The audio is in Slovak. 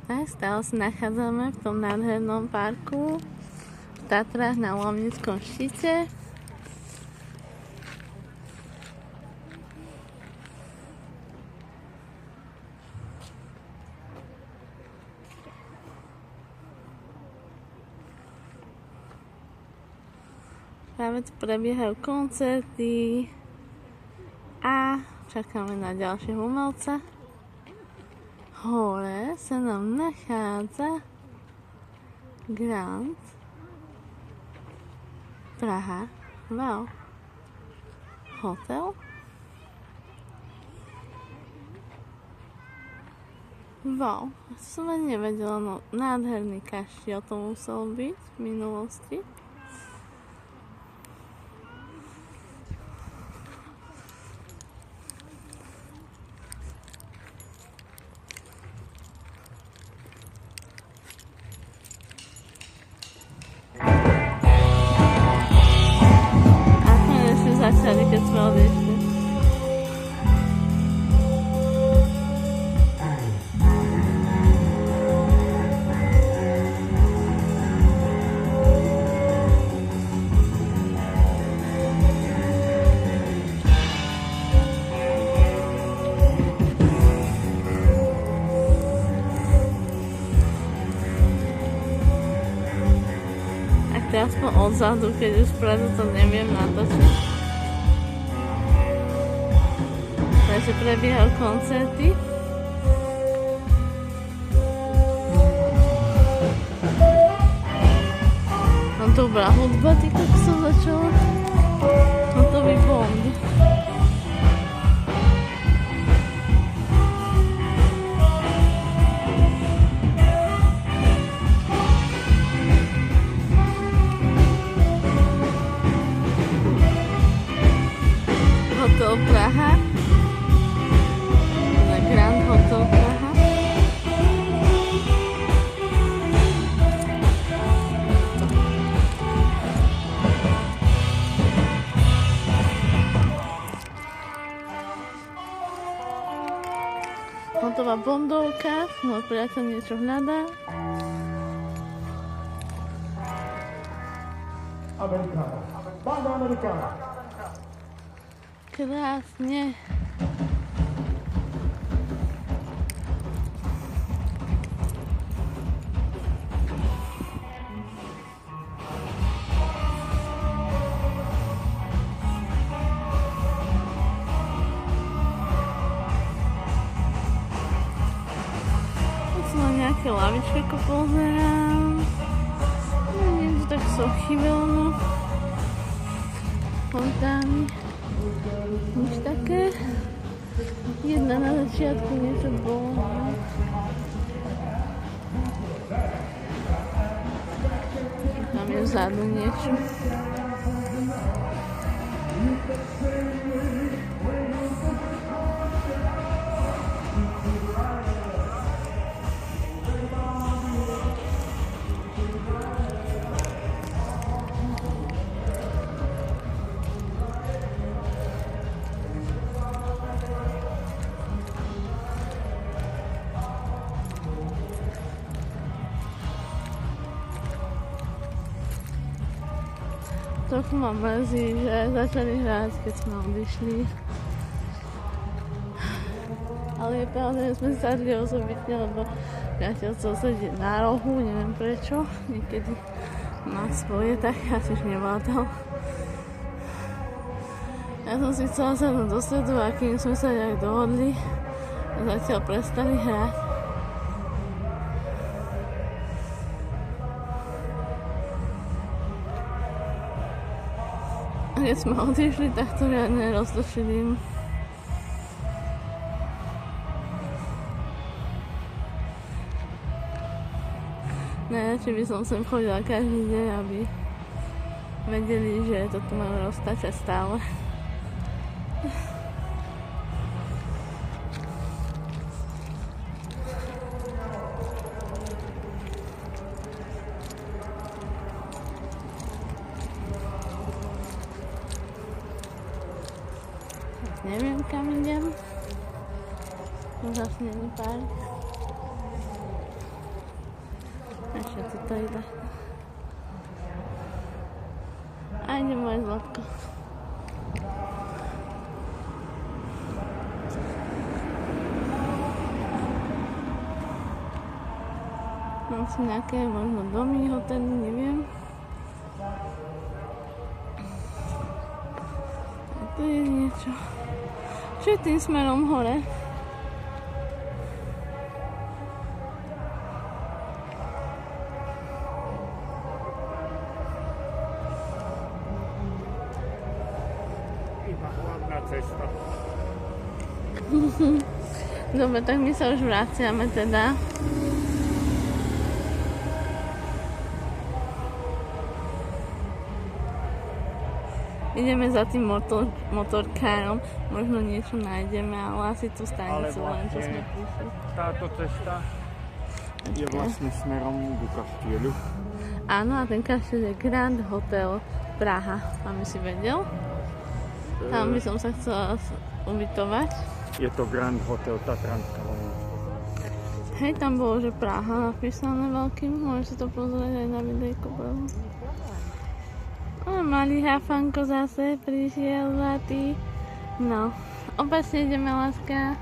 Tak, stále sa nachádzame v tom nádhernom parku v Tatrách na Lomnickom štíte. Práve tu prebiehajú koncerty a čakáme na ďalšieho umelca. Hore sa nám nachádza Grand Praha Wow Hotel. Wow, som ani nevedela, no nádherný kaštiel to musel byť v minulosti. Začali, keď sme odešli. Tak to aspoň odzadu, keď už predu to neviem natočiť. Takže prebiehajú koncerty. No dobrá hudba, ty kako som začala. No to by Bond. Hotel Praha. Grand Hotel Praha. Hotová Bondovka, môj priateľ niečo hľadá. Amerikána. Banda Amerikána. Krásne. Nejaké lavičky, ako pozerám. Nie to tak sochybelno. Fontány. Nič také. Jedna na začiatku niečo bolo. Tam je vzadu niečo. Trochu ma mrzí, že začali hrať, keď sme odišli. Ale je pravda, že sme sadli osobitne, lebo priateľ chcel sedieť na rohu, neviem prečo. Niekedy má svoje, tak ja tiež nevládal. Ja som si chcela sadnúť do stredu, a kým sme sa nejak dohodli, a zatiaľ prestali hrať. Keď sme odišli, tak to riadne roztočili. Najradšej by som sem chodila každý deň, aby vedeli, že to tu majú roztačať stále. Neviem, kam idem. To zase není park. keď si to ide. A ide moje zlatko. Mám si nejaké možno domy, hotely, neviem. A tu je niečo. Čo je tým smerom hore? Iba hlavná cesta. Dobre, tak my sa už vraciame teda. Ideme za tým motorkárom, možno niečo nájdeme, ale asi tú stanicu len, čo sme prišli. Táto cesta je vlastne smerom ku kastieľu. Áno, a ten kaštieľ je Grand Hotel Praha, aby si vedel. Tam by som sa chcela ubytovať. Je to Grand Hotel Tatranská Lomnica. Hej, tam bolo, že Praha napísané veľkým, môžeš si to pozrieť aj na videjku. Malý hafanko zase prišiel zlatý. No, opačne ideme, láska.